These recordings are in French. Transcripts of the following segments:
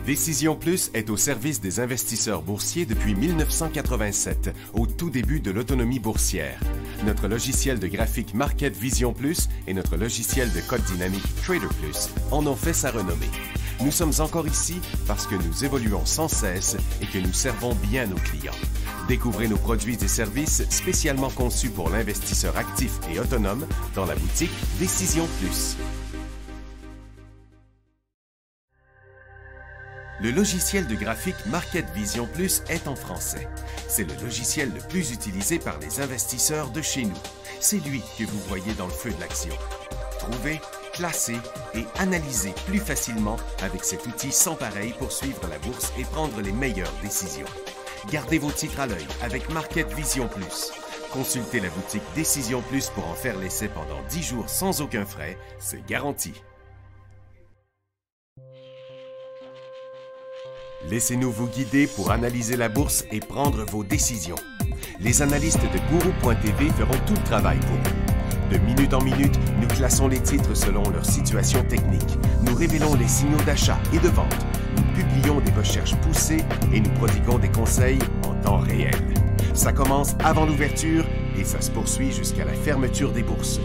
Décision Plus est au service des investisseurs boursiers depuis 1987, au tout début de l'autonomie boursière. Notre logiciel de graphique Market Vision Plus et notre logiciel de code dynamique Trader Plus en ont fait sa renommée. Nous sommes encore ici parce que nous évoluons sans cesse et que nous servons bien nos clients. Découvrez nos produits et services spécialement conçus pour l'investisseur actif et autonome dans la boutique Décision Plus. Le logiciel de graphique Market Vision Plus est en français. C'est le logiciel le plus utilisé par les investisseurs de chez nous. C'est lui que vous voyez dans le feu de l'action. Trouvez, classez et analysez plus facilement avec cet outil sans pareil pour suivre la bourse et prendre les meilleures décisions. Gardez vos titres à l'œil avec Market Vision Plus. Consultez la boutique Décision Plus pour en faire l'essai pendant 10 jours sans aucun frais, c'est garanti. Laissez-nous vous guider pour analyser la bourse et prendre vos décisions. Les analystes de Guru.tv feront tout le travail pour vous. De minute en minute, nous classons les titres selon leur situation technique. Nous révélons les signaux d'achat et de vente. Nous publions des recherches poussées et nous prodiguons des conseils en temps réel. Ça commence avant l'ouverture et ça se poursuit jusqu'à la fermeture des bourses.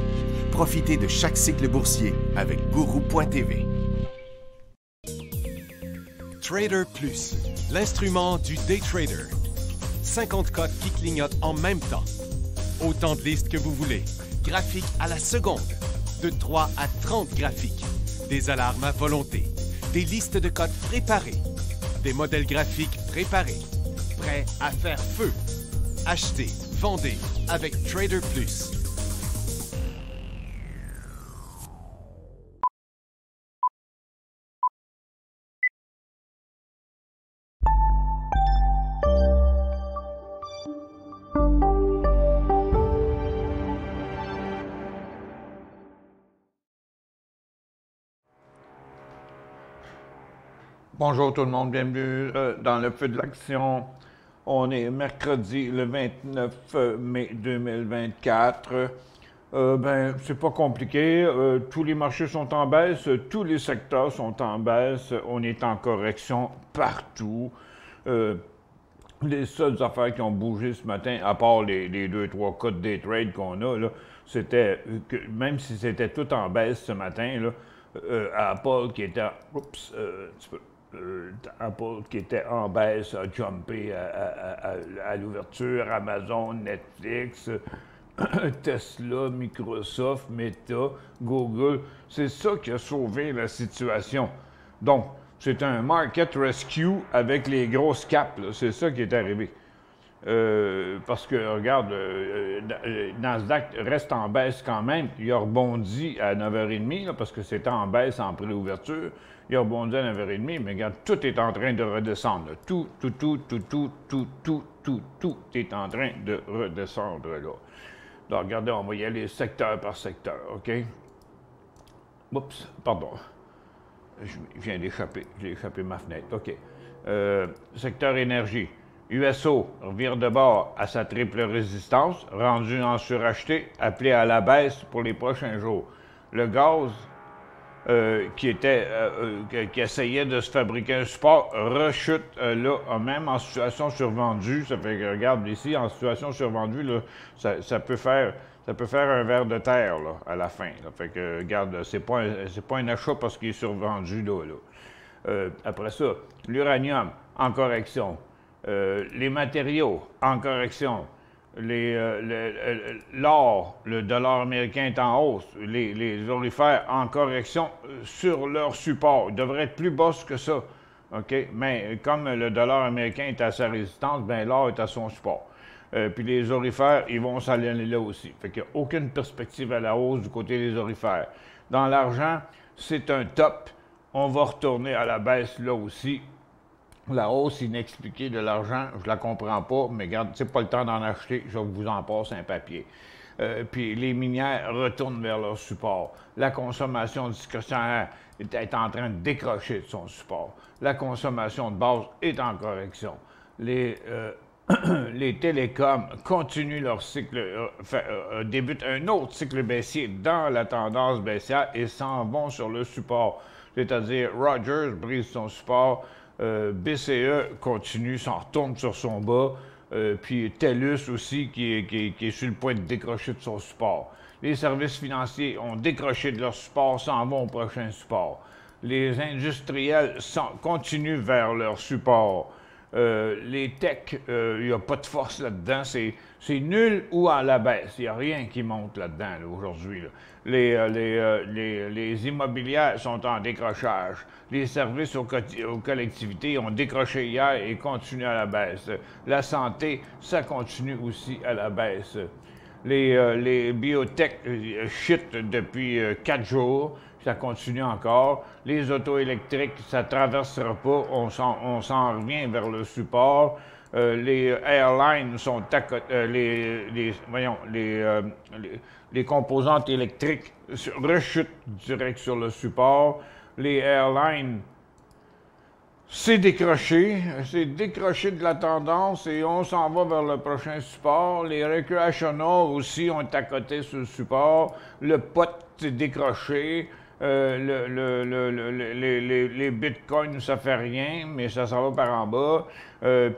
Profitez de chaque cycle boursier avec Guru.tv. Trader Plus, l'instrument du day trader. 50 codes qui clignotent en même temps. Autant de listes que vous voulez. Graphiques à la seconde. De 3 à 30 graphiques. Des alarmes à volonté. Des listes de codes préparées. Des modèles graphiques préparés. Prêts à faire feu. Achetez, vendez avec Trader Plus. Bonjour tout le monde, bienvenue dans le feu de l'action. On est mercredi le 29 mai 2024. C'est pas compliqué. Tous les marchés sont en baisse, tous les secteurs sont en baisse. On est en correction partout. Les seules affaires qui ont bougé ce matin, à part les 2-3 codes des trades qu'on a, là, c'était que même si c'était tout en baisse ce matin, là, Apple qui était Apple qui était en baisse a jumpé à l'ouverture, Amazon, Netflix, Tesla, Microsoft, Meta, Google. C'est ça qui a sauvé la situation. Donc, c'est un market rescue avec les grosses caps. C'est ça qui est arrivé. Parce que, regarde, Nasdaq reste en baisse quand même. Il a rebondi à 9h30 là, parce que c'était en baisse en préouverture. Il a rebondi à 9h30, mais regarde, tout est en train de redescendre. Là. Tout est en train de redescendre là. Donc, regardez, on va y aller secteur par secteur, OK? Oups, pardon. Je viens d'échapper. J'ai échappé ma fenêtre. OK. Secteur énergie. USO revire de bord à sa triple résistance, rendu en suracheté, appelé à la baisse pour les prochains jours. Le gaz, qui essayait de se fabriquer un support, rechute là, même en situation survendue. Ça fait que, regarde ici, en situation survendue, là, ça peut faire un ver de terre là, à la fin. Là. Fait que, regarde, c'est pas un achat parce qu'il est survendu là. Après ça, l'uranium en correction. Les matériaux en correction, l'or, le dollar américain est en hausse, les orifères en correction sur leur support. Ils devraient être plus bas que ça, OK? Mais comme le dollar américain est à sa résistance, bien l'or est à son support. Puis les orifères, ils vont s'aller là aussi. Fait qu'il n'y a aucune perspective à la hausse du côté des orifères. Dans l'argent, c'est un top. On va retourner à la baisse là aussi. La hausse inexpliquée de l'argent, je la comprends pas, mais regarde, c'est pas le temps d'en acheter, je vous en passe un papier. Puis les minières retournent vers leur support. La consommation discrétionnaire est en train de décrocher de son support. La consommation de base est en correction. Les télécoms continuent leur cycle, débutent un autre cycle baissier dans la tendance baissière et s'en vont sur le support. C'est-à-dire, Rogers brise son support, BCE continue, s'en retourne sur son bas. Puis TELUS aussi, qui est sur le point de décrocher de son support. Les services financiers ont décroché de leur support, s'en vont au prochain support. Les industriels continuent vers leur support. Les techs, il n'y a pas de force là-dedans. C'est nul ou à la baisse. Il n'y a rien qui monte là-dedans là, aujourd'hui. Là. Les immobilières sont en décrochage. Les services aux collectivités ont décroché hier et continuent à la baisse. La santé, ça continue aussi à la baisse. Les biotech chutent depuis 4 jours. Ça continue encore. Les autos électriques, ça ne traversera pas. On s'en revient vers le support. Les airlines sont à côté. Les composantes électriques rechutent direct sur le support. Les airlines, c'est décroché de la tendance et on s'en va vers le prochain support. Les recreational aussi ont à côté sur le support. Le pot, c'est décroché. Les bitcoins, ça fait rien, mais ça s'en va par en bas.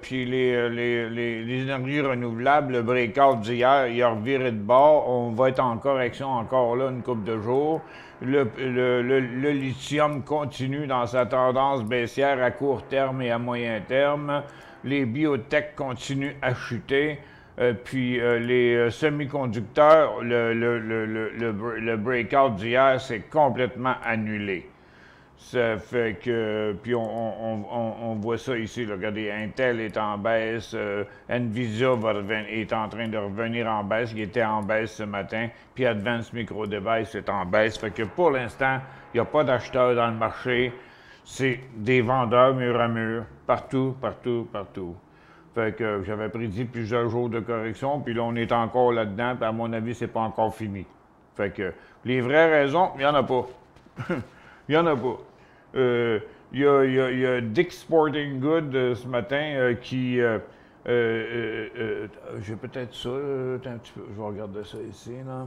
Puis les énergies renouvelables, le breakout d'hier, il a reviré de bord. On va être en correction encore là une couple de jours. Le lithium continue dans sa tendance baissière à court terme et à moyen terme. Les biotech continuent à chuter. Puis les semi-conducteurs, le breakout d'hier, c'est complètement annulé. Ça fait que, puis on voit ça ici, là, regardez, Intel est en baisse, Nvidia est en train de revenir en baisse, il était en baisse ce matin, puis Advanced Micro Device est en baisse. Fait que pour l'instant, il n'y a pas d'acheteurs dans le marché, c'est des vendeurs mur à mur, partout. Fait que j'avais prédit plusieurs jours de correction, puis là, on est encore là-dedans, puis à mon avis, c'est pas encore fini. Fait que les vraies raisons, il n'y en a pas. Il n'y en a pas. Il y a Dick Sporting Good ce matin qui... j'ai peut-être ça, un petit peu, je vais regarder ça ici, là.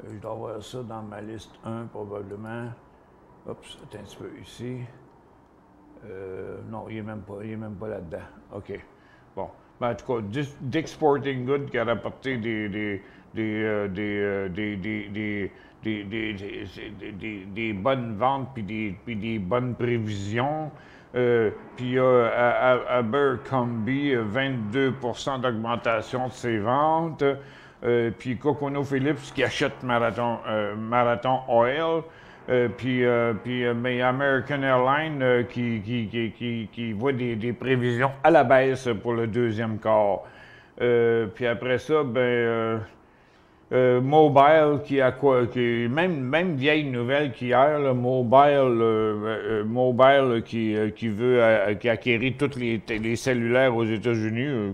Je dois avoir ça dans ma liste 1, probablement. Oups, attends un petit peu ici. Non, il n'est même pas là-dedans. OK. Bon. Ben, en tout cas, Dick Sporting Good qui a rapporté des bonnes ventes puis des bonnes prévisions. Puis il y a Abercrombie, 22% d'augmentation de ses ventes. Puis ConocoPhillips qui achète Marathon Oil. Mais American Airlines qui voit des prévisions à la baisse pour le deuxième quart. Puis après ça, Mobile qui a quoi? Même vieille nouvelle qu'hier, Mobile qui veut qui acquérir toutes les cellulaires aux États-Unis,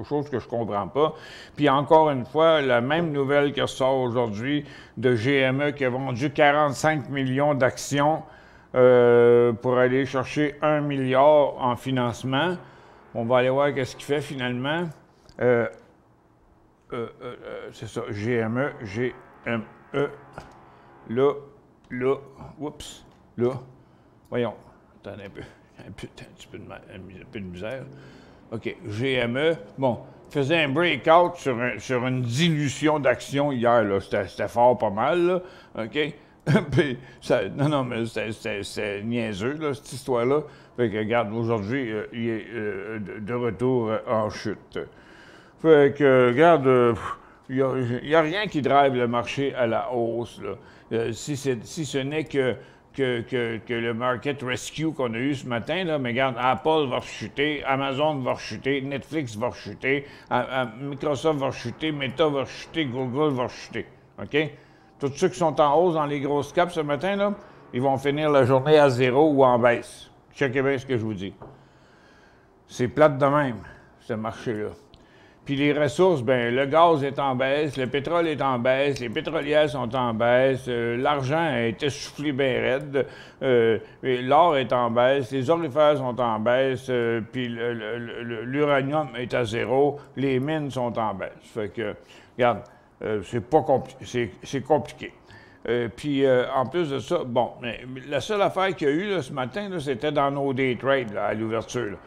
chose que je comprends pas. Puis encore une fois, la même nouvelle qui ressort aujourd'hui de GME qui a vendu 45 millions d'actions pour aller chercher 1 milliard en financement. On va aller voir qu'est-ce qu'il fait finalement. C'est ça, GME. Là, oups, là, voyons, attendez un petit peu de misère. OK, GME, bon, faisait un breakout sur une dilution d'actions hier, là, c'était fort pas mal, là, OK? Puis, mais c'est niaiseux, là, cette histoire-là. Fait que, regarde, aujourd'hui, il est de retour en chute. Fait que, regarde, il n'y a rien qui drive le marché à la hausse, là. Si ce n'est que le market rescue qu'on a eu ce matin, là, mais regarde, Apple va rechuter, Amazon va rechuter, Netflix va rechuter, Microsoft va rechuter, Meta va rechuter, Google va rechuter. OK? Tous ceux qui sont en hausse dans les grosses caps ce matin, là, ils vont finir la journée à zéro ou en baisse. Checkez bien ce que je vous dis. C'est plate de même, ce marché-là. Puis les ressources, ben le gaz est en baisse, le pétrole est en baisse, les pétrolières sont en baisse, l'argent a été soufflé bien raide, l'or est en baisse, les orifères sont en baisse, puis l'uranium est à zéro, les mines sont en baisse. Fait que, regarde, c'est compliqué. Puis, en plus de ça, bon, mais la seule affaire qu'il y a eu là, ce matin, c'était dans nos day trades là, à l'ouverture.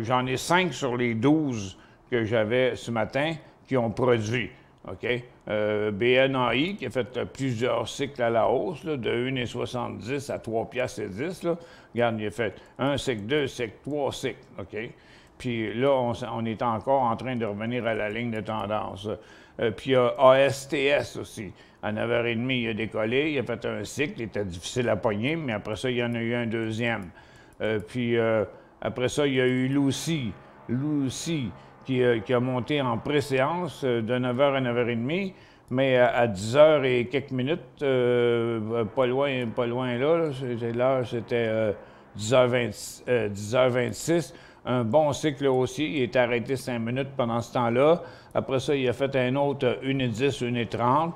J'en ai 5 sur les 12 que j'avais ce matin qui ont produit. OK? BNAI, qui a fait plusieurs cycles à la hausse, là, de 1,70 à 3,10 $. Là. Regarde, il a fait un cycle, 2 cycles, 3 cycles. OK? Puis là, on est encore en train de revenir à la ligne de tendance. Puis il y a ASTS aussi. À 9h30, il a décollé, il a fait un cycle, il était difficile à pogner, mais après ça, il y en a eu un deuxième. Puis après ça, il y a eu Lucy qui a monté en préséance de 9h à 9h30, mais à 10h et quelques minutes, pas loin là, l'heure, c'était 10h26, un bon cycle haussier. Il est arrêté 5 minutes pendant ce temps-là. Après ça, il a fait un autre 1,10, 1,30.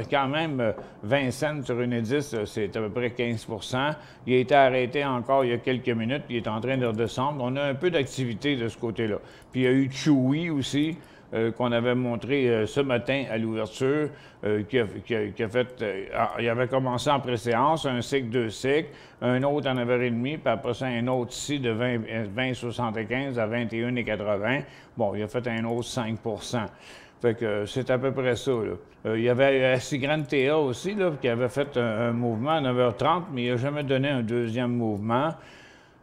Quand même, 20 cents sur 1,10, c'est à peu près 15 %. Il a été arrêté encore il y a quelques minutes, puis il est en train de redescendre. On a un peu d'activité de ce côté-là. Puis il y a eu Chewy aussi, qu'on avait montré ce matin à l'ouverture, qui a fait... il avait commencé en préséance, un cycle, 2 cycles, un autre en 9h30, puis après ça, un autre ici de 20,75 à 21,80. Bon, il a fait un autre 5 %. Fait que c'est à peu près ça, là. Il y avait Grande TA aussi, là, qui avait fait un mouvement à 9h30, mais il n'a jamais donné un deuxième mouvement.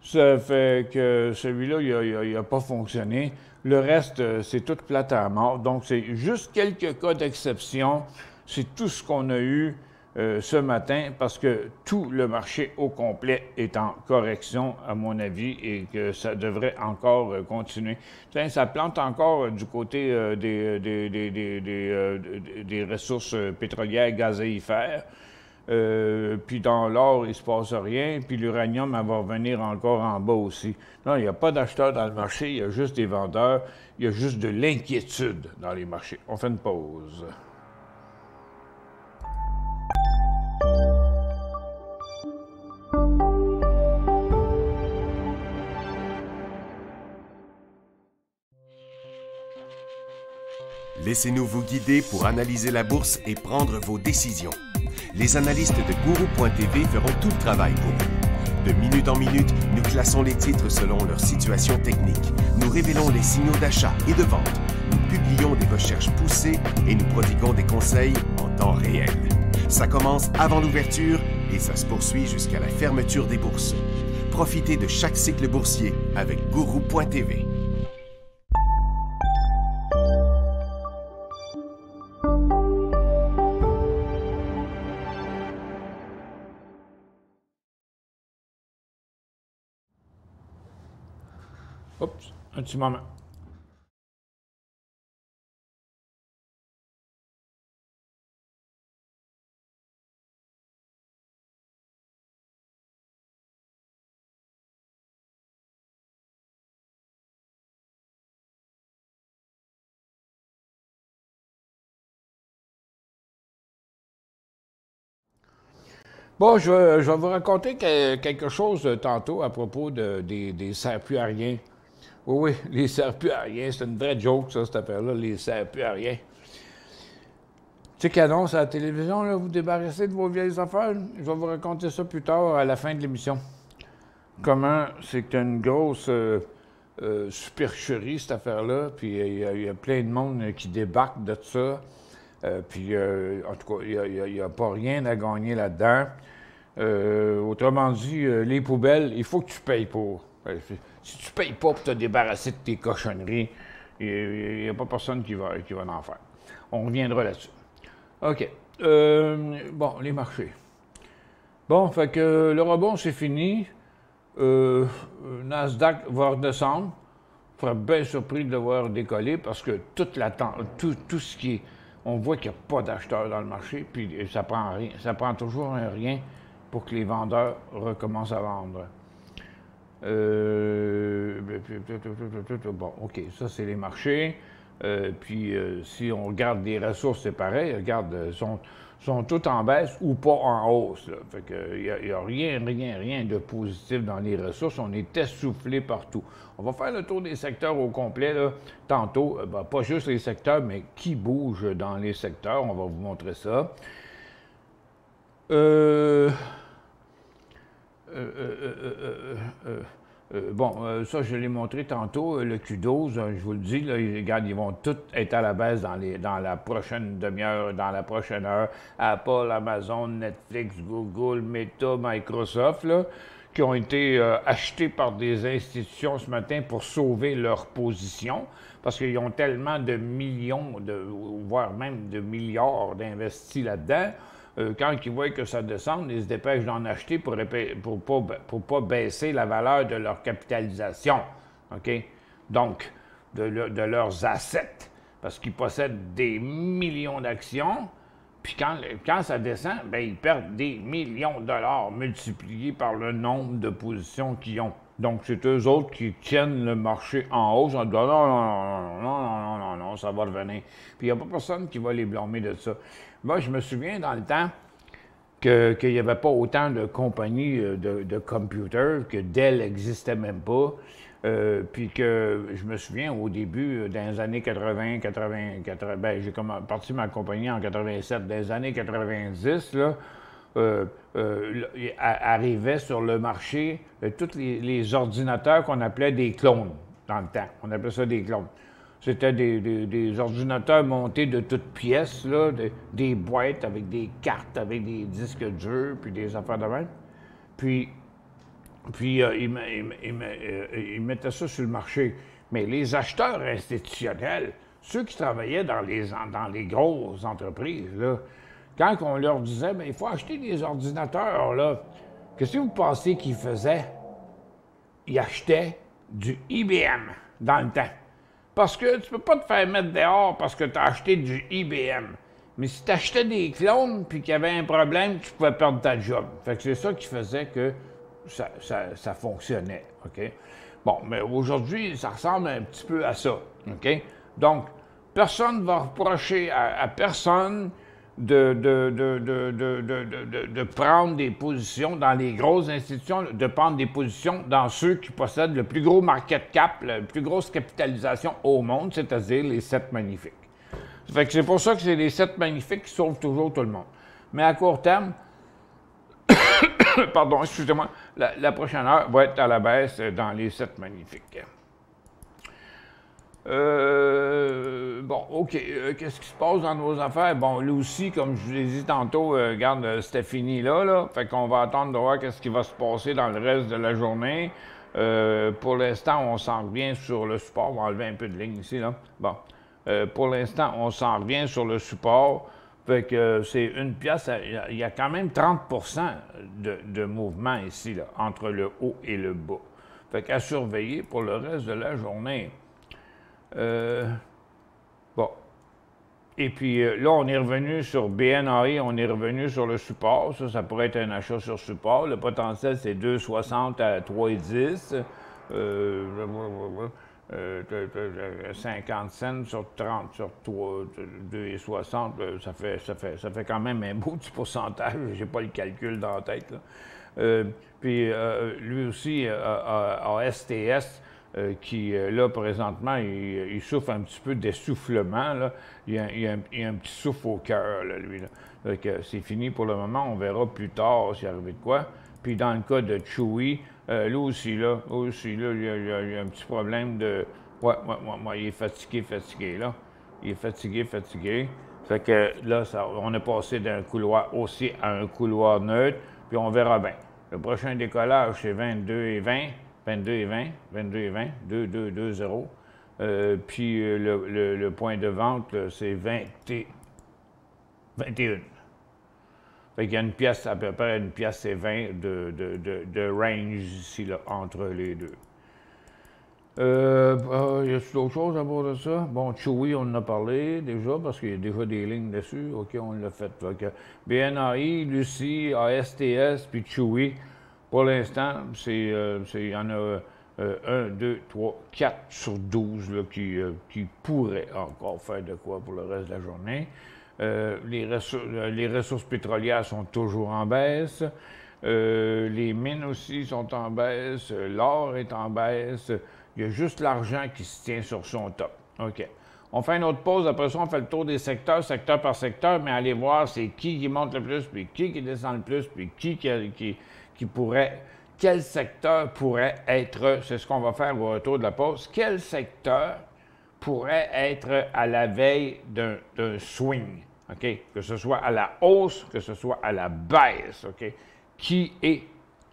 Ça fait que celui-là, il n'a pas fonctionné. Le reste, c'est tout plate à mort. Donc, c'est juste quelques cas d'exception. C'est tout ce qu'on a eu ce matin, parce que tout le marché au complet est en correction, à mon avis, et que ça devrait encore continuer. Tiens, ça plante encore du côté des ressources pétrolières gazéifères. Puis dans l'or, il ne se passe rien. Puis l'uranium, elle va revenir encore en bas aussi. Non, il n'y a pas d'acheteurs dans le marché, il y a juste des vendeurs. Il y a juste de l'inquiétude dans les marchés. On fait une pause. Laissez-nous vous guider pour analyser la bourse et prendre vos décisions. Les analystes de Gourou.tv feront tout le travail pour vous. De minute en minute, nous classons les titres selon leur situation technique. Nous révélons les signaux d'achat et de vente. Nous publions des recherches poussées et nous prodiguons des conseils en temps réel. Ça commence avant l'ouverture et ça se poursuit jusqu'à la fermeture des bourses. Profitez de chaque cycle boursier avec Gourou.tv. Oups, un petit moment. Bon, je vais vous raconter quelque chose tantôt à propos des serre-pluis aériens. Oui, les serre-pluis aériens, c'est une vraie joke, ça, cette affaire-là, les serre-pluis aériens. Tu sais, qu'annonce à la télévision, là, vous débarrassez de vos vieilles affaires. Je vais vous raconter ça plus tard, à la fin de l'émission. Comment c'est une grosse supercherie, cette affaire-là, puis il y a plein de monde qui débarque de ça. Puis, en tout cas, il n'y a pas rien à gagner là-dedans. Autrement dit, les poubelles, il faut que tu payes pour. Si tu ne payes pas pour te débarrasser de tes cochonneries, il n'y a pas personne qui va en faire. On reviendra là-dessus. OK. Bon, les marchés. Bon, fait que le rebond, c'est fini. Nasdaq va redescendre. Je serais bien surpris de le voir décoller parce que tout ce qui est... On voit qu'il n'y a pas d'acheteurs dans le marché, puis ça prend rien. Ça prend toujours un rien pour que les vendeurs recommencent à vendre. Bon, OK, ça, c'est les marchés. Puis, si on regarde les ressources, c'est pareil. Regarde, sont toutes en baisse ou pas en hausse. Là. Fait qu'il n'y a rien de positif dans les ressources. On est essoufflé partout. On va faire le tour des secteurs au complet, là, tantôt. Pas juste les secteurs, mais qui bouge dans les secteurs. On va vous montrer ça. Euh, bon, ça, je l'ai montré tantôt, le Q12, je vous le dis, là, regarde, ils vont tous être à la baisse dans la prochaine demi-heure, dans la prochaine heure. Apple, Amazon, Netflix, Google, Meta, Microsoft, là, qui ont été achetés par des institutions ce matin pour sauver leur position, parce qu'ils ont tellement de millions, voire même de milliards d'investis là-dedans. Quand ils voient que ça descend, ils se dépêchent d'en acheter pour pas baisser la valeur de leur capitalisation. OK? Donc, de leurs assets. Parce qu'ils possèdent des millions d'actions. Puis quand ça descend, bien, ils perdent des millions de dollars multipliés par le nombre de positions qu'ils ont. Donc, c'est eux autres qui tiennent le marché en hausse en disant non, non, non, non, non, non, non, non, ça va revenir. Puis il n'y a pas personne qui va les blâmer de ça. Moi, je me souviens dans le temps qu'il n'y avait pas autant de compagnies de computers, que Dell n'existait même pas. Puis que je me souviens au début, dans les années 80, ben, j'ai parti ma compagnie en 87, dans les années 90, là, arrivaient sur le marché tous les ordinateurs qu'on appelait des clones dans le temps. On appelait ça des clones. C'était des ordinateurs montés de toutes pièces, là, des boîtes avec des cartes, avec des disques durs, puis des affaires de même. Puis ils mettaient ça sur le marché. Mais les acheteurs institutionnels, ceux qui travaillaient dans les grosses entreprises, là, quand on leur disait, bien, il faut acheter des ordinateurs, là, qu'est-ce que vous pensez qu'ils faisaient? Ils achetaient du IBM dans le temps. Parce que tu peux pas te faire mettre dehors parce que tu as acheté du IBM. Mais si tu achetais des clones puis qu'il y avait un problème, tu pouvais perdre ta job. Fait que c'est ça qui faisait que ça fonctionnait. OK? Bon, mais aujourd'hui, ça ressemble un petit peu à ça. OK? Donc, personne ne va reprocher à personne de prendre des positions dans les grosses institutions, de prendre des positions dans ceux qui possèdent le plus gros market cap, la plus grosse capitalisation au monde, c'est-à-dire les 7 magnifiques. Fait que c'est pour ça que c'est les 7 magnifiques qui sauvent toujours tout le monde. Mais à court terme, pardon, excusez-moi, la prochaine heure va être à la baisse dans les 7 magnifiques. Bon, OK. Qu'est-ce qui se passe dans nos affaires? Bon, là aussi, comme je vous l'ai dit tantôt, regarde, c'était fini là. Fait qu'on va attendre de voir qu'est-ce qui va se passer dans le reste de la journée. Pour l'instant, on s'en revient sur le support. On va enlever un peu de ligne ici, là. Bon. Pour l'instant, on s'en revient sur le support. Fait que c'est une pièce, il y a quand même 30 de mouvement ici, là, entre le haut et le bas. Fait qu'à surveiller pour le reste de la journée. Bon. Et puis là, on est revenu sur BNAI, on est revenu sur le support. Ça pourrait être un achat sur support. Le potentiel, c'est 2,60 à 3,10. 50 cents sur 30 sur 3, 2,60, ça fait quand même un beau petit pourcentage. J'ai pas le calcul dans la tête, là. Puis lui aussi a STS, qui, là, présentement, il souffre un petit peu d'essoufflement, là. Il y a un petit souffle au cœur, là, lui, là. Donc, c'est fini pour le moment. On verra plus tard s'il arrive de quoi. Puis, dans le cas de Chewy, lui aussi, là, il y a un petit problème de... Ouais, il est fatigué, là. Il est fatigué. Fait que là, on est passé d'un couloir haussier à un couloir neutre, puis on verra bien. Le prochain décollage, c'est 22,20. 2,0. Puis le point de vente, c'est 21. Fait qu'il y a une pièce, à peu près une pièce et 20 de range ici, là, entre les deux. Y a-t-il d'autres choses à propos de ça? Bon, Chewy, on en a parlé déjà, parce qu'il y a déjà des lignes dessus. OK, on l'a fait. Fait que BNAI, Lucie, ASTS, puis Chewy. Pour l'instant, il y en a 1, 2, 3, 4 sur 12 là, qui pourraient encore faire de quoi pour le reste de la journée. Les ressources pétrolières sont toujours en baisse. Les mines aussi sont en baisse. L'or est en baisse. Il y a juste l'argent qui se tient sur son top. OK. On fait une autre pause, après ça, on fait le tour des secteurs, secteur par secteur, mais allez voir c'est qui monte le plus, puis qui descend le plus, puis qui pourrait, quel secteur pourrait être, c'est ce qu'on va faire au retour de la pause, quel secteur pourrait être à la veille d'un swing, OK? Que ce soit à la hausse, que ce soit à la baisse, OK? Qui est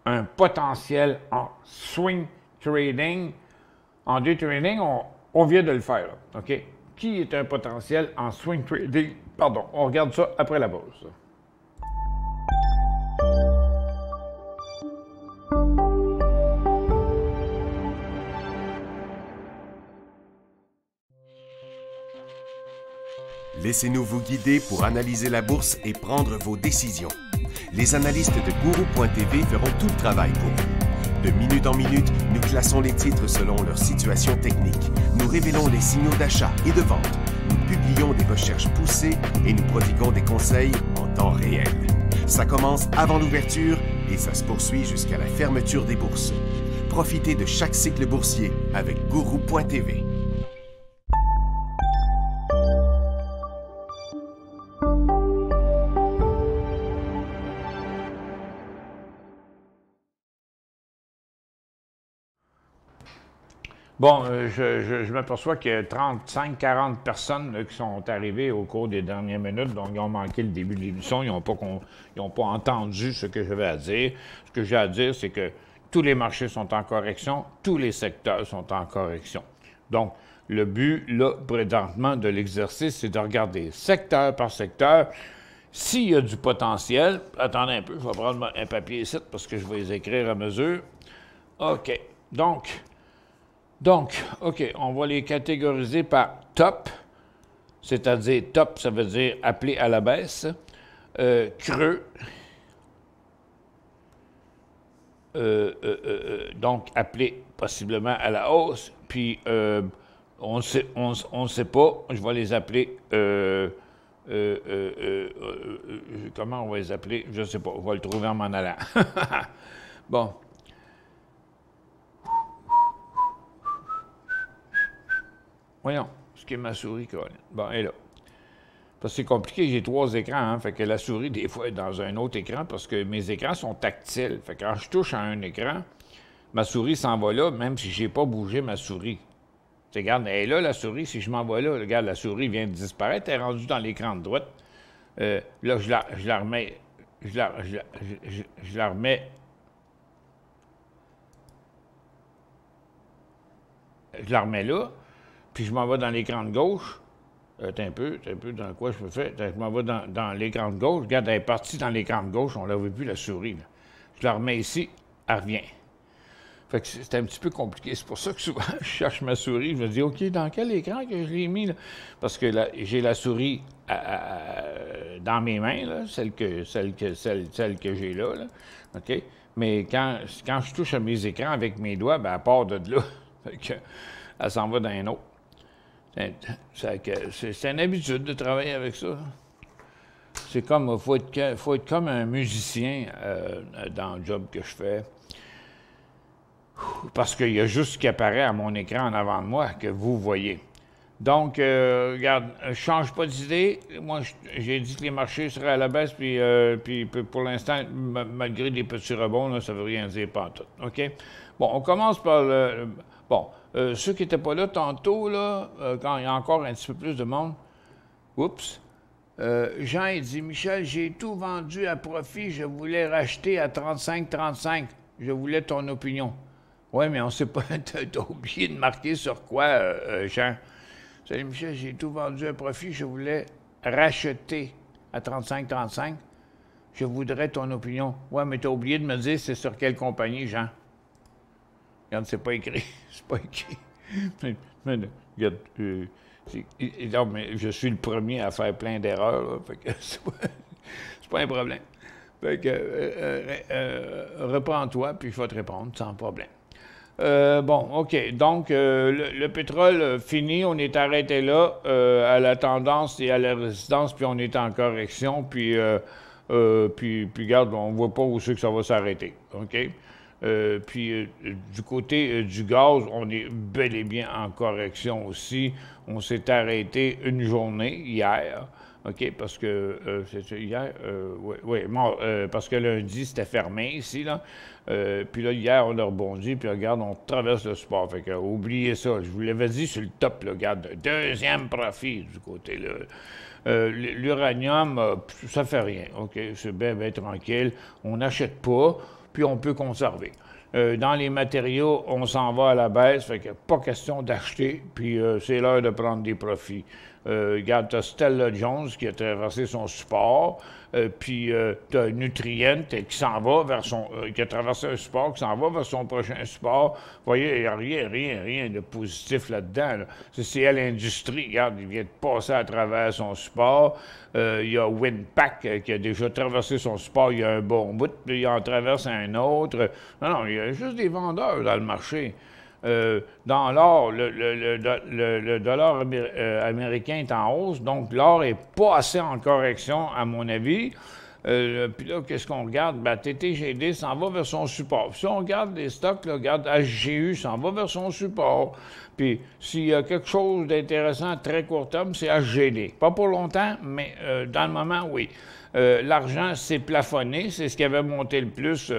un potentiel en swing trading? En day trading, on vient de le faire, là, OK? Qui est un potentiel en swing trading? Pardon, on regarde ça après la pause. Laissez-nous vous guider pour analyser la bourse et prendre vos décisions. Les analystes de Guru.tv feront tout le travail pour vous. De minute en minute, nous classons les titres selon leur situation technique. Nous révélons les signaux d'achat et de vente. Nous publions des recherches poussées et nous prodiguons des conseils en temps réel. Ça commence avant l'ouverture et ça se poursuit jusqu'à la fermeture des bourses. Profitez de chaque cycle boursier avec Guru.tv. Bon, je m'aperçois qu'il y a 35-40 personnes là, qui sont arrivées au cours des dernières minutes, donc ils ont manqué le début de l'émission, ils n'ont pas entendu ce que j'avais à dire. Ce que j'ai à dire, c'est que tous les marchés sont en correction, tous les secteurs sont en correction. Donc, le but, là, présentement, de l'exercice, c'est de regarder secteur par secteur. S'il y a du potentiel, attendez un peu, je vais prendre un papier ici parce que je vais les écrire à mesure. OK. Donc, OK, on va les catégoriser par top, c'est-à-dire top, ça veut dire appelé à la baisse, creux, donc appelé possiblement à la hausse, puis on ne sait pas, je vais les appeler, comment on va les appeler, je ne sais pas, on va le trouver en m'en allant. Bon. Voyons, ce qui est ma souris, Colin. Bon, elle est là. Parce que c'est compliqué, j'ai 3 écrans, hein, fait que la souris, des fois, est dans un autre écran parce que mes écrans sont tactiles. Fait que quand je touche à un écran, ma souris s'en va là, même si je n'ai pas bougé ma souris. Tu regarde, elle est là, la souris, si je m'en vais là, regarde, la souris vient de disparaître, elle est rendue dans l'écran de droite. Là, je la remets, je la remets, je la remets là. Puis je m'en vais dans l'écran de gauche. T'es un peu dans quoi je me fais. Je m'en vais dans l'écran de gauche. Regarde, elle est partie dans l'écran de gauche. On l'avait vu, la souris. Là. Je la remets ici, elle revient. Fait que c'est un petit peu compliqué. C'est pour ça que souvent, je cherche ma souris. Je me dis, OK, dans quel écran que je l'ai mis? Là? Parce que j'ai la souris dans mes mains, là, celle que j'ai là, là. OK? Mais quand je touche à mes écrans avec mes doigts, ben, elle part de là. Fait que, elle s'en va dans un autre. C'est une habitude de travailler avec ça. C'est comme, faut être comme un musicien dans le job que je fais. Parce qu'il y a juste ce qui apparaît à mon écran en avant de moi que vous voyez. Donc, regarde, je change pas d'idée. Moi, j'ai dit que les marchés seraient à la baisse, puis pour l'instant, malgré des petits rebonds, là, ça veut rien dire pantoute. OK? Bon, on commence par le... Bon, ceux qui n'étaient pas là tantôt, là, quand il y a encore un petit peu plus de monde, oups, Jean, il dit, Michel, j'ai tout vendu à profit, je voulais racheter à 35,35. Je voulais ton opinion. Oui, mais on ne sait pas, t'as oublié de marquer sur quoi, Jean? Salut, Michel, j'ai tout vendu à profit, je voulais racheter à 35,35. Je voudrais ton opinion. Oui, mais t'as oublié de me dire c'est sur quelle compagnie, Jean? Regarde, c'est pas écrit. C'est pas écrit. Mais regarde, non, mais je suis le premier à faire plein d'erreurs, fait que c'est pas un problème. Fait que reprends-toi, puis je vais te répondre sans problème. Bon, OK. Donc, le pétrole fini, on est arrêté là, à la tendance et à la résistance, puis on est en correction, puis regarde, on ne voit pas où c'est que ça va s'arrêter. OK? Puis du côté du gaz, on est bel et bien en correction aussi. On s'est arrêté une journée hier. OK, parce que c'était hier, oui, parce que lundi, c'était fermé ici, là. Puis là, hier, on a rebondi, puis regarde, on traverse le support. Fait que, oubliez ça. Je vous l'avais dit sur le top, là, regarde, deuxième profit du côté, là. L'uranium, ça fait rien, OK? C'est bien, bien tranquille. On n'achète pas, puis on peut conserver. Dans les matériaux, on s'en va à la baisse, fait que pas question d'acheter, puis c'est l'heure de prendre des profits. Regarde, tu as Stella Jones qui a traversé son support, puis tu as Nutrient qui s'en va vers son... qui a traversé un support, qui s'en va vers son prochain support. Vous voyez, il n'y a rien de positif là-dedans. Là. C'est CL Industries, regarde, il vient de passer à travers son support. Il y a Winpack qui a déjà traversé son support il y a un bon bout, puis il en traverse un autre. Non, il y a juste des vendeurs dans le marché. Dans l'or, le dollar américain est en hausse, donc l'or n'est pas assez en correction, à mon avis. Puis là, qu'est-ce qu'on regarde? Ben, TTGD s'en va vers son support. Si on regarde les stocks, là, regarde, HGU s'en va vers son support. Puis s'il y a quelque chose d'intéressant à très court terme, c'est HGD. Pas pour longtemps, mais dans le moment, oui. L'argent s'est plafonné, c'est ce qui avait monté le plus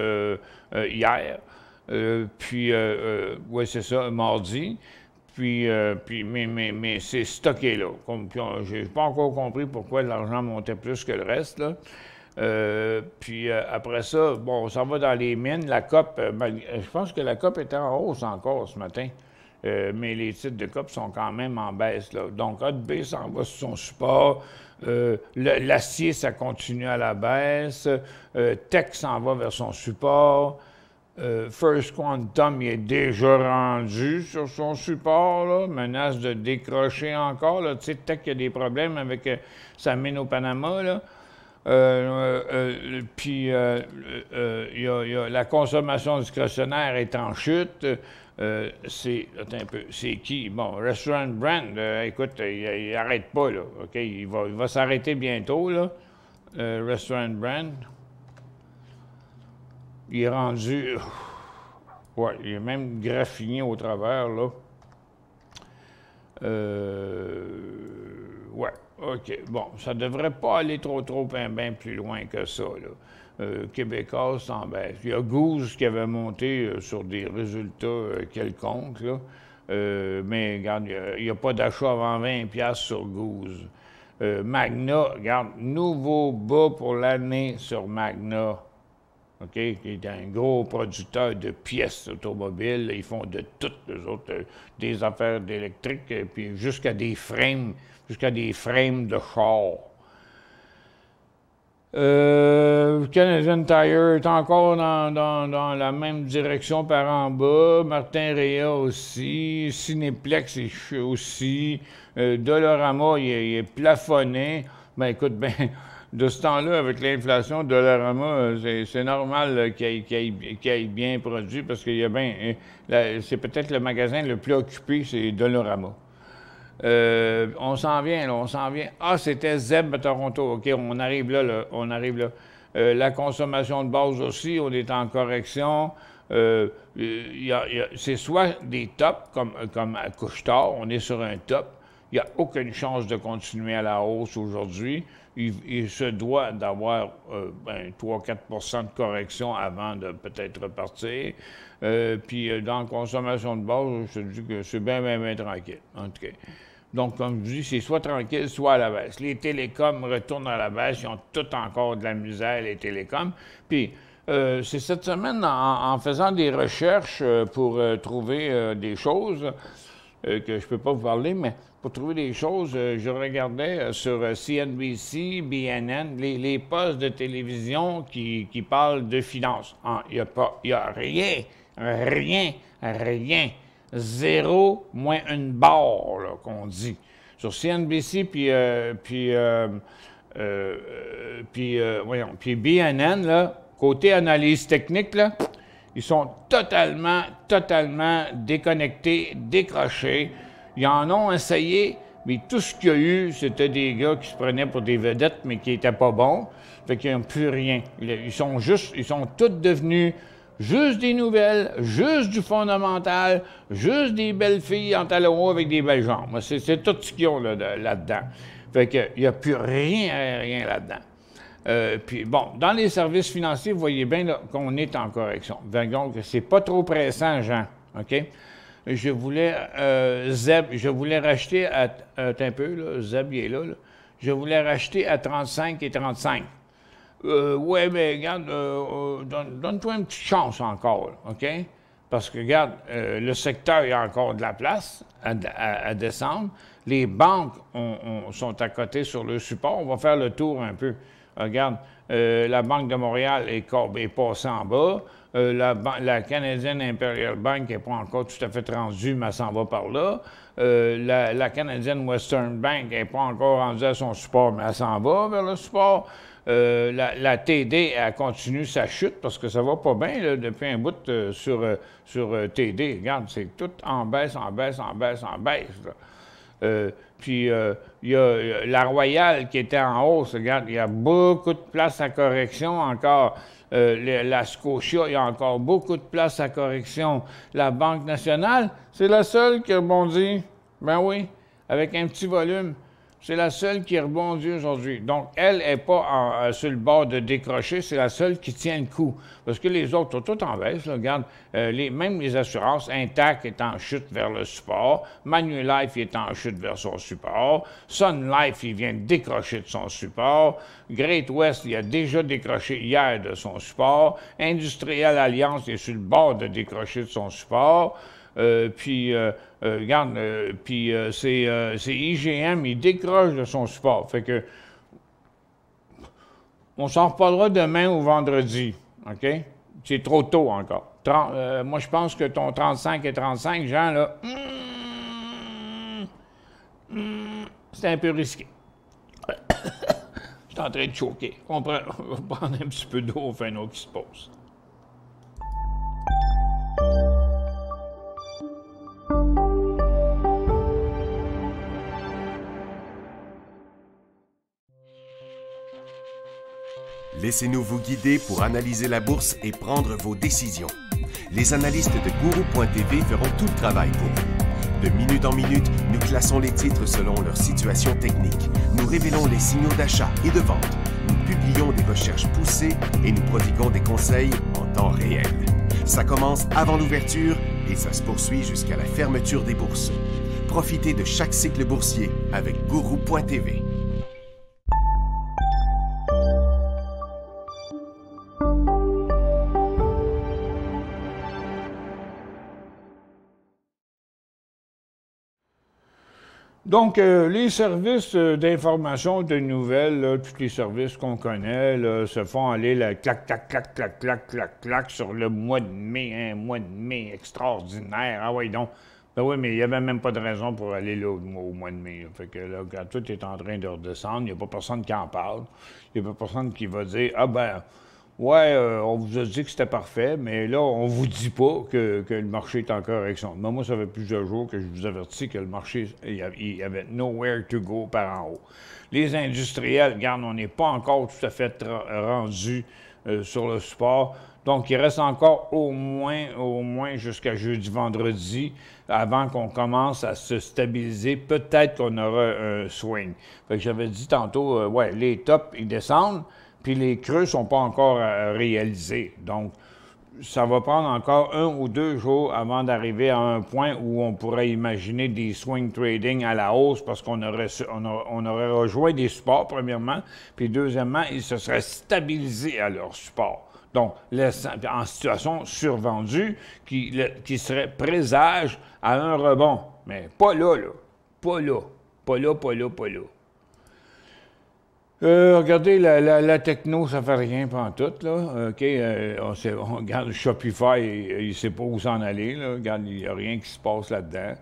hier. Oui, c'est ça, mardi. Mais c'est stocké là. Je n'ai pas encore compris pourquoi l'argent montait plus que le reste, là. Après ça, bon, ça va dans les mines. La COP, je pense que la COP était en hausse encore ce matin. Mais les titres de COP sont quand même en baisse, là. Donc, HotB s'en va sur son support. L'acier, ça continue à la baisse. Tech s'en va vers son support. First Quantum, il est déjà rendu sur son support, là, menace de décrocher encore. Là. Tu sais, Tech, il y a des problèmes avec sa mine au Panama. Là. La consommation discrétionnaire est en chute. Attends un peu, c'est qui? Bon, Restaurant Brand, écoute, il n'arrête pas, là. OK? Il va s'arrêter bientôt, là. Restaurant Brand. Il est rendu... Ouais, il est même graffiné au travers, là. Ouais, OK. Bon, ça devrait pas aller trop bien plus loin que ça, là. Québécois s'en baisse. Il y a Goose qui avait monté sur des résultats quelconques, là. Mais regarde, il n'y a pas d'achat avant 20$ sur Goose. Magna, regarde, nouveau bas pour l'année sur Magna. OK? Qui est un gros producteur de pièces automobiles. Ils font de toutes, les autres, des affaires d'électrique, puis jusqu'à des frames de char. Canadian Tire est encore dans la même direction par en bas. Martin Réa aussi. Cinéplex aussi. Dollarama, il est plafonné. Ben écoute, de ce temps-là, avec l'inflation, Dollarama, c'est normal qu'il ait bien produit parce qu'il y a bien... c'est peut-être le magasin le plus occupé, c'est Dollarama. On s'en vient, là, on s'en vient. Ah, c'était Zeb à Toronto. OK, on arrive là, on arrive là. La consommation de base aussi, on est en correction. C'est soit des tops, comme à Couche-Tard, on est sur un top. Il n'y a aucune chance de continuer à la hausse aujourd'hui. Il se doit d'avoir 3-4 de correction avant de peut-être repartir. Puis dans la consommation de base, je te dis que c'est bien tranquille, en tout cas. Donc, comme je dis, c'est soit tranquille, soit à la baisse. Les télécoms retournent à la baisse. Ils ont tout encore de la misère, les télécoms. Puis, c'est cette semaine, en faisant des recherches pour trouver des choses que je ne peux pas vous parler, mais pour trouver des choses, je regardais sur CNBC, BNN, les postes de télévision qui parlent de finances. Il n'y a rien. Zéro moins une barre, là, qu'on dit. Sur CNBC, puis BNN, là, côté analyse technique, là, ils sont totalement déconnectés, décrochés. Ils en ont essayé, mais tout ce qu'il y a eu, c'était des gars qui se prenaient pour des vedettes, mais qui n'étaient pas bons. Fait qu'ils n'ont plus rien. Ils sont tous devenus Juste des nouvelles, juste du fondamental, juste des belles filles en talons hauts avec des belles jambes. C'est tout ce qu'ils ont là-dedans. Fait qu'il n'y a plus rien là-dedans. Puis bon, dans les services financiers, vous voyez bien qu'on est en correction. Donc, c'est pas trop pressant, Jean. OK? Je voulais, Zeb, je voulais racheter à, un peu, là, Zeb, il est là, je voulais racheter à 35 et 35. Ouais, mais regarde, donne-toi une petite chance encore, là, OK? Parce que, regarde, le secteur, il y a encore de la place à descendre. Les banques sont à côté sur le support. On va faire le tour un peu. Regarde, la Banque de Montréal est passée en bas. La Canadienne Imperial Bank n'est pas encore tout à fait rendue, mais elle s'en va par là. La Canadienne Western Bank n'est pas encore rendue à son support, mais elle s'en va vers le support. La TD, elle continue sa chute parce que ça va pas bien là, depuis un bout sur TD. Regarde, c'est tout en baisse, en baisse, en baisse, en baisse. Puis, il y a la Royale qui était en hausse. Regarde, il y a beaucoup de place à correction encore. La Scotia, il y a encore beaucoup de place à correction. La Banque nationale, c'est la seule qui rebondit. Ben oui, avec un petit volume. C'est la seule qui rebondit aujourd'hui. Donc, elle n'est pas sur le bord de décrocher, c'est la seule qui tient le coup. Parce que les autres sont toutes en baisse. Là. Regarde, même les assurances, Intact est en chute vers le support. Manulife est en chute vers son support. Sun Life, il vient de décrocher de son support. Great West, il a déjà décroché hier de son support. Industrial Alliance est sur le bord de décrocher de son support. Regarde, c'est IGM, il décroche de son support. Fait que, on s'en reparlera demain ou vendredi, OK? C'est trop tôt encore. Moi, je pense que ton 35 et 35, Jean, là, c'est un peu risqué. Je suis en train de choquer. On va prendre un petit peu d'eau, on fait un autre qui se pose. Laissez-nous vous guider pour analyser la bourse et prendre vos décisions. Les analystes de Guru.tv feront tout le travail pour vous. De minute en minute, nous classons les titres selon leur situation technique. Nous révélons les signaux d'achat et de vente. Nous publions des recherches poussées et nous prodiguons des conseils en temps réel. Ça commence avant l'ouverture et ça se poursuit jusqu'à la fermeture des bourses. Profitez de chaque cycle boursier avec Guru.tv. Donc, les services d'information, de nouvelles, là, tous les services qu'on connaît, là, se font aller là, clac, clac, clac, clac, clac, clac, clac sur le mois de mai, un mois de mai extraordinaire. Ah oui, donc. Ben oui, mais il n'y avait même pas de raison pour aller là au mois de mai. Là. Fait que là, quand tout est en train de redescendre, il n'y a pas personne qui en parle. Il n'y a pas personne qui va dire « Ah ben, ouais, on vous a dit que c'était parfait, mais là, on vous dit pas que le marché est en correction. » Mais moi, ça fait plusieurs jours que je vous avertis que le marché, il y avait nowhere to go par en haut. Les industriels, regarde, on n'est pas encore tout à fait rendu sur le support. Donc, il reste encore au moins jusqu'à jeudi, vendredi, avant qu'on commence à se stabiliser. Peut-être qu'on aura un swing. Fait que j'avais dit tantôt, ouais, les tops, ils descendent, puis les creux ne sont pas encore réalisés. Donc, ça va prendre encore 1 ou 2 jours avant d'arriver à un point où on pourrait imaginer des swing trading à la hausse parce qu'on aurait rejoint des supports, premièrement, puis deuxièmement, ils se seraient stabilisés à leur support. Donc, en situation survendue, qui serait présage à un rebond. Mais pas là, là. Pas là. Pas là, pas là, pas là. Regardez, la techno, ça fait rien pantoute, là. OK, on regarde Shopify, il ne sait pas où s'en aller, là. Regarde, il n'y a rien qui se passe là-dedans.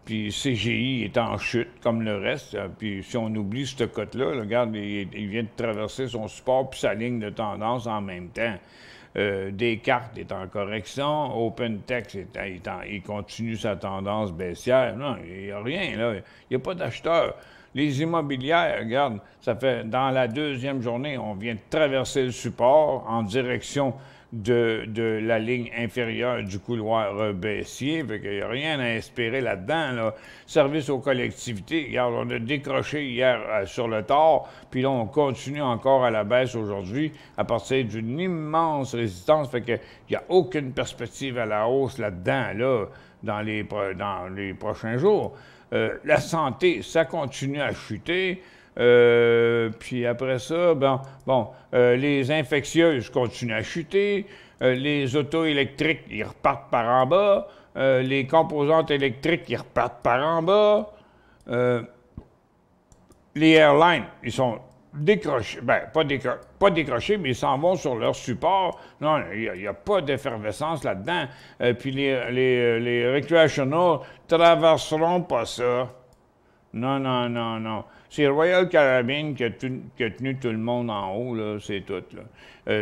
Puis CGI est en chute, comme le reste. Puis si on oublie ce cote-là, regarde, il vient de traverser son support puis sa ligne de tendance en même temps. Descartes est en correction. OpenText, il continue sa tendance baissière. Non, il n'y a rien, là. Il n'y a pas d'acheteur. Les immobilières, regarde, ça fait dans la deuxième journée, on vient de traverser le support en direction de la ligne inférieure du couloir baissier. Fait qu'il n'y a rien à espérer là-dedans. Là. Service aux collectivités. Regarde, on a décroché hier sur le tard, puis là, on continue encore à la baisse aujourd'hui à partir d'une immense résistance. Fait qu'il n'y a aucune perspective à la hausse là-dedans, là, dans les prochains jours. La santé, ça continue à chuter. Puis après ça, les infectieuses continuent à chuter. Les autos électriques, ils repartent par en bas. Les composantes électriques, ils repartent par en bas. Les airlines, ils sont décrochés. Ben, pas décrochés, mais ils s'en vont sur leur support. Non, il n'y a pas d'effervescence là-dedans. Puis les recreational traverseront pas ça. Non, non, non, non. C'est Royal Caribbean qui a tenu tout le monde en haut, là, c'est tout, là.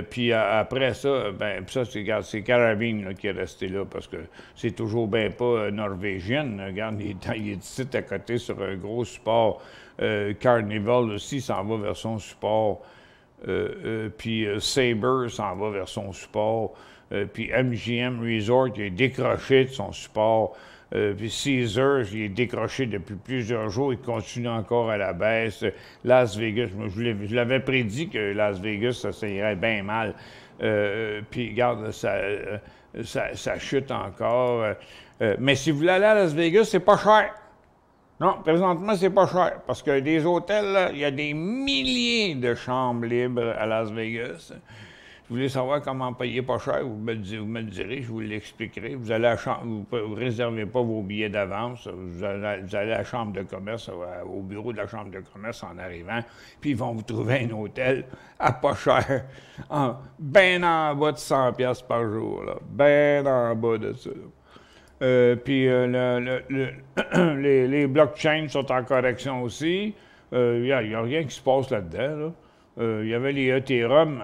Puis après ça, ben, ça, c'est Caribbean là, qui est resté là, parce que c'est toujours bien pas norvégienne. Regarde, il est ici à côté sur un gros support. Carnival aussi s'en va vers son support. Puis Sabre s'en va vers son support. Puis MGM Resort il est décroché de son support. Puis Caesars, il est décroché depuis plusieurs jours, il continue encore à la baisse. Las Vegas, moi, je l'avais prédit que Las Vegas, ça irait bien mal. Puis regarde, ça chute encore. Mais si vous voulez aller à Las Vegas, c'est pas cher. Non, présentement, c'est pas cher. Parce que des hôtels, là, il y a des milliers de chambres libres à Las Vegas. Vous voulez savoir comment payer pas cher, vous me le direz, je vous l'expliquerai. Vous allez à la chambre, vous ne réservez pas vos billets d'avance, vous allez à la chambre de commerce, au bureau de la chambre de commerce en arrivant, puis ils vont vous trouver un hôtel à pas cher, bien en bas de 100 pièces par jour, bien en bas de ça. Puis les blockchains sont en correction aussi. Il n'y a rien qui se passe là-dedans, là. Il y avait les Ethereum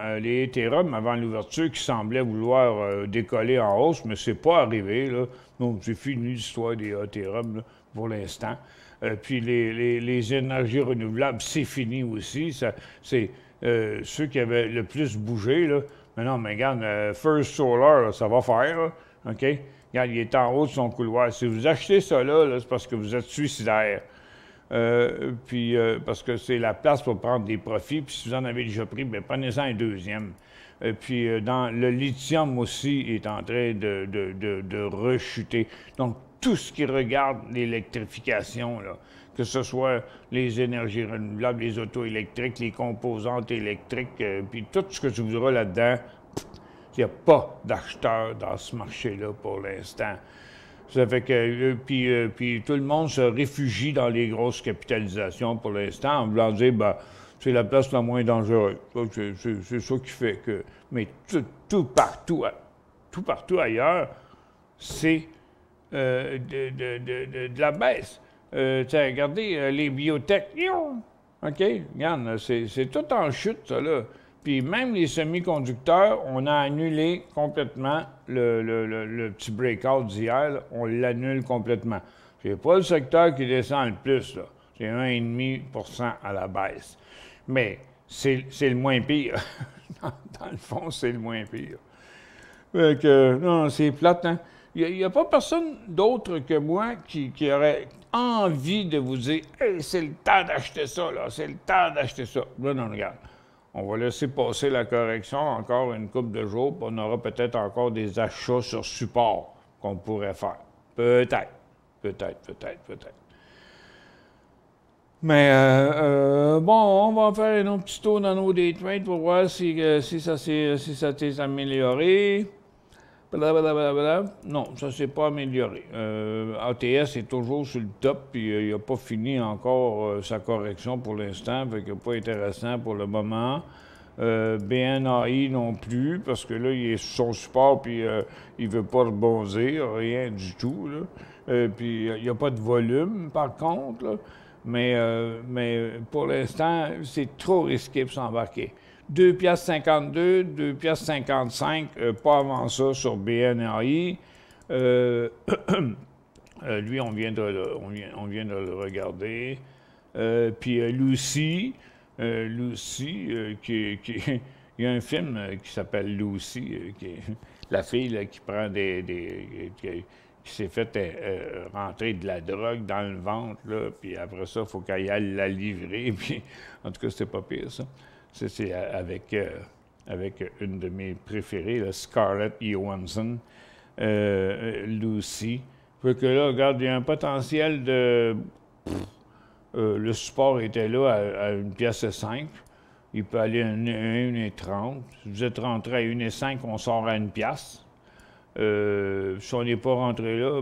avant l'ouverture qui semblaient vouloir décoller en hausse, mais c'est pas arrivé, là. Donc, c'est fini l'histoire des Ethereum, là, pour l'instant. Puis les énergies renouvelables, c'est fini aussi. C'est ceux qui avaient le plus bougé, là. Mais non, mais regarde, First Solar, là, ça va faire, là, OK? Regarde, il est en haut de son couloir. Si vous achetez ça là, c'est parce que vous êtes suicidaire. Parce que c'est la place pour prendre des profits. Puis si vous en avez déjà pris, bien, prenez-en un deuxième. Dans le lithium aussi est en train de rechuter. Donc, tout ce qui regarde l'électrification, là, que ce soit les énergies renouvelables, les autos électriques, les composantes électriques, puis tout ce que tu voudras là-dedans, il n'y a pas d'acheteurs dans ce marché-là pour l'instant. Ça fait que, puis tout le monde se réfugie dans les grosses capitalisations pour l'instant en voulant dire, ben, c'est la place la moins dangereuse. C'est ça qui fait que... Mais tout partout ailleurs, c'est de la baisse. Regardez, les biotech, OK, regarde, c'est tout en chute, ça, là. Puis même les semi-conducteurs, on a annulé complètement le petit breakout d'hier, on l'annule complètement. C'est pas le secteur qui descend le plus, là. C'est 1,5% à la baisse. Mais c'est le moins pire. Dans le fond, c'est le moins pire. Fait que, non, c'est plate, hein? Il n'y a pas personne d'autre que moi qui aurait envie de vous dire « Hey, c'est le temps d'acheter ça, là, c'est le temps d'acheter ça. » Là, non, regarde. On va laisser passer la correction encore une couple de jours, puis on aura peut-être encore des achats sur support qu'on pourrait faire. Peut-être. Mais on va faire un petit tour dans nos day trades pour voir si ça s'est amélioré. Blablabla. Non, ça ne s'est pas amélioré. ATS est toujours sur le top, puis il n'a pas fini encore sa correction pour l'instant, fait qu'il n'est pas intéressant pour le moment. BNAI non plus, parce que là, il est sur son support, puis il ne veut pas rebondir, rien du tout, là. Puis il n'y a pas de volume, par contre, là. Mais pour l'instant, c'est trop risqué pour s'embarquer. 2,52 2,55 pas avant ça sur BNAI. Lui, on vient de le regarder. Puis Lucie, qui Il y a un film qui s'appelle Lucy, qui est la fille là, qui prend qui s'est fait rentrer de la drogue dans le ventre, là, puis après ça, il faut qu'elle aille la livrer, puis en tout cas, c'était pas pire, ça. C'est avec une de mes préférées, là, Scarlett Johansson, Lucy. Fait que là, regarde, il y a un potentiel de... le support était là à 1,05 $. Il peut aller à 1,30 $. Si vous êtes rentré à 1,5 $, on sort à 1 $. Si on n'est pas rentré là,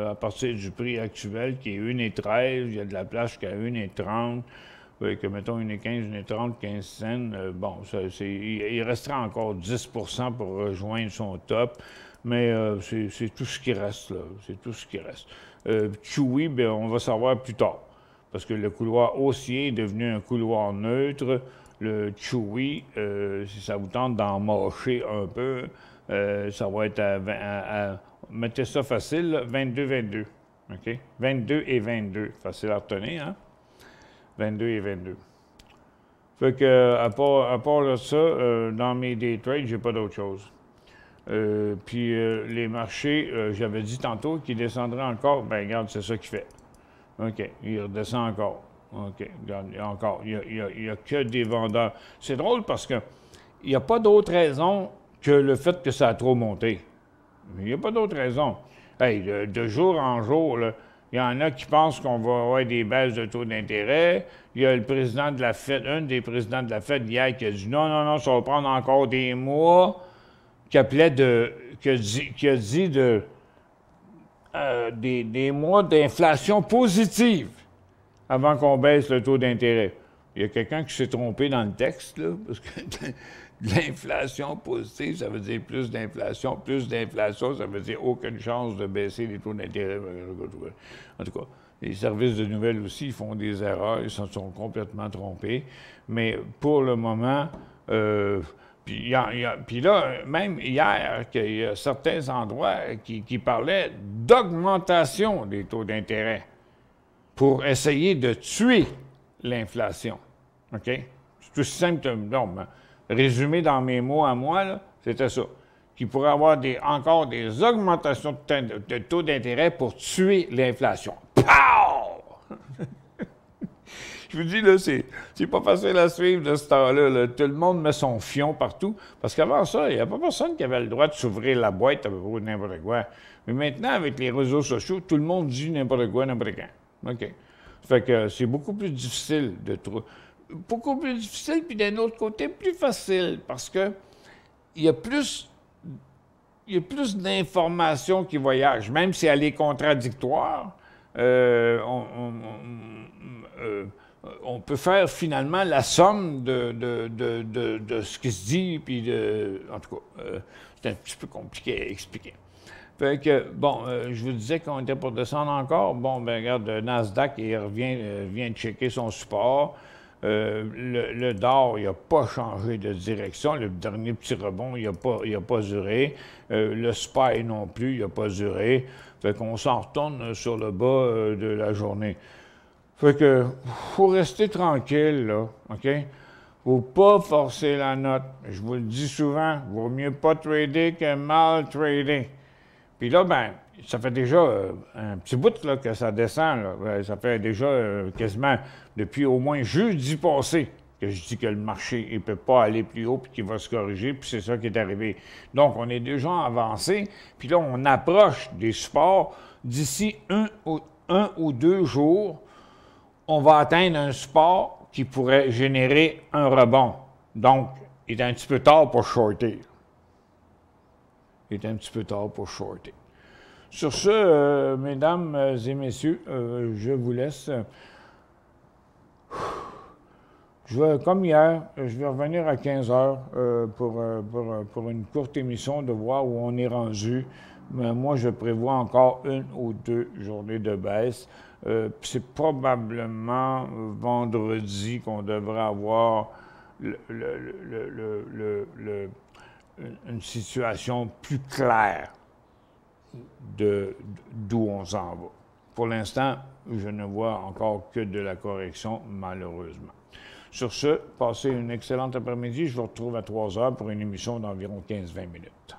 à partir du prix actuel, qui est 1,13 $, il y a de la place jusqu'à 1,30 $. Que mettons 1,15 $, 1,30 $, 15 cents. Il restera encore 10 % pour rejoindre son top. Mais c'est tout ce qui reste, là. C'est tout ce qui reste. Chewy, on va savoir plus tard. Parce que le couloir haussier est devenu un couloir neutre. Le Chewy, si ça vous tente d'en mâcher un peu, ça va être mettez ça facile, 22-22. OK? 22 et 22. Facile à retenir, hein? 22 et 22. Fait que, à part là, ça, dans mes day trades, j'ai pas d'autre chose. Puis les marchés, j'avais dit tantôt qu'ils descendraient encore. Ben regarde, c'est ça qu'il fait. OK, il redescend encore. OK, regarde, encore. Il y a que des vendeurs. C'est drôle parce que il n'y a pas d'autre raison que le fait que ça a trop monté. Il n'y a pas d'autre raison. Hey, de jour en jour, là, il y en a qui pensent qu'on va avoir des baisses de taux d'intérêt. Il y a le président de la Fed, un des présidents de la Fed hier qui a dit non, ça va prendre encore des mois. Qui a dit des mois d'inflation positive avant qu'on baisse le taux d'intérêt. Il y a quelqu'un qui s'est trompé dans le texte, là, parce que de l'inflation positive, ça veut dire plus d'inflation, ça veut dire aucune chance de baisser les taux d'intérêt. En tout cas, les services de nouvelles aussi, ils font des erreurs, ils se sont complètement trompés. Mais pour le moment, puis là, même hier, il y a certains endroits qui parlaient d'augmentation des taux d'intérêt pour essayer de tuer l'inflation. OK? C'est tout simple. Non, résumé dans mes mots à moi, là, c'était ça. Qu'il pourrait y avoir encore des augmentations de taux d'intérêt pour tuer l'inflation. Pow! Je vous dis, là, c'est pas facile à suivre de ce temps-là. Là. Tout le monde met son fion partout. Parce qu'avant ça, il n'y a pas personne qui avait le droit de s'ouvrir la boîte à propos de n'importe quoi. Mais maintenant, avec les réseaux sociaux, tout le monde dit n'importe quoi, n'importe quand. OK. Fait que c'est beaucoup plus difficile de trouver. Beaucoup plus difficile, puis d'un autre côté, plus facile. Parce que il y a plus d'informations qui voyagent. Même si elle est contradictoire, on peut faire finalement la somme de ce qui se dit, puis en tout cas, c'est un petit peu compliqué à expliquer. Fait que, bon, je vous disais qu'on était pour descendre encore. Bon, ben regarde, le Nasdaq, il vient de checker son support. Le DOR, il n'a pas changé de direction. Le dernier petit rebond, il n'a pas duré. Le SPY non plus, il n'a pas duré. Fait qu'on s'en retourne sur le bas de la journée. Fait que, faut rester tranquille, là, OK? Faut pas forcer la note. Je vous le dis souvent, vaut mieux pas trader que mal trader. Puis là, ben, ça fait déjà un petit bout là, que ça descend. Là. Ça fait déjà quasiment depuis au moins jeudi passé que je dis que le marché ne peut pas aller plus haut puis qu'il va se corriger, puis c'est ça qui est arrivé. Donc, on est déjà avancé, puis là, on approche des supports. D'ici un ou deux jours, on va atteindre un support qui pourrait générer un rebond. Donc, il est un petit peu tard pour shorter. Sur ce, mesdames et messieurs, je vous laisse. Comme hier, je vais revenir à 15 heures pour une courte émission de voir où on est rendu. Mais moi, je prévois encore une ou deux journées de baisse. C'est probablement vendredi qu'on devrait avoir une situation plus claire d'où on s'en va. pour l'instant, je ne vois encore que de la correction, malheureusement. Sur ce, passez une excellente après-midi. Je vous retrouve à 3 heures pour une émission d'environ 15-20 minutes.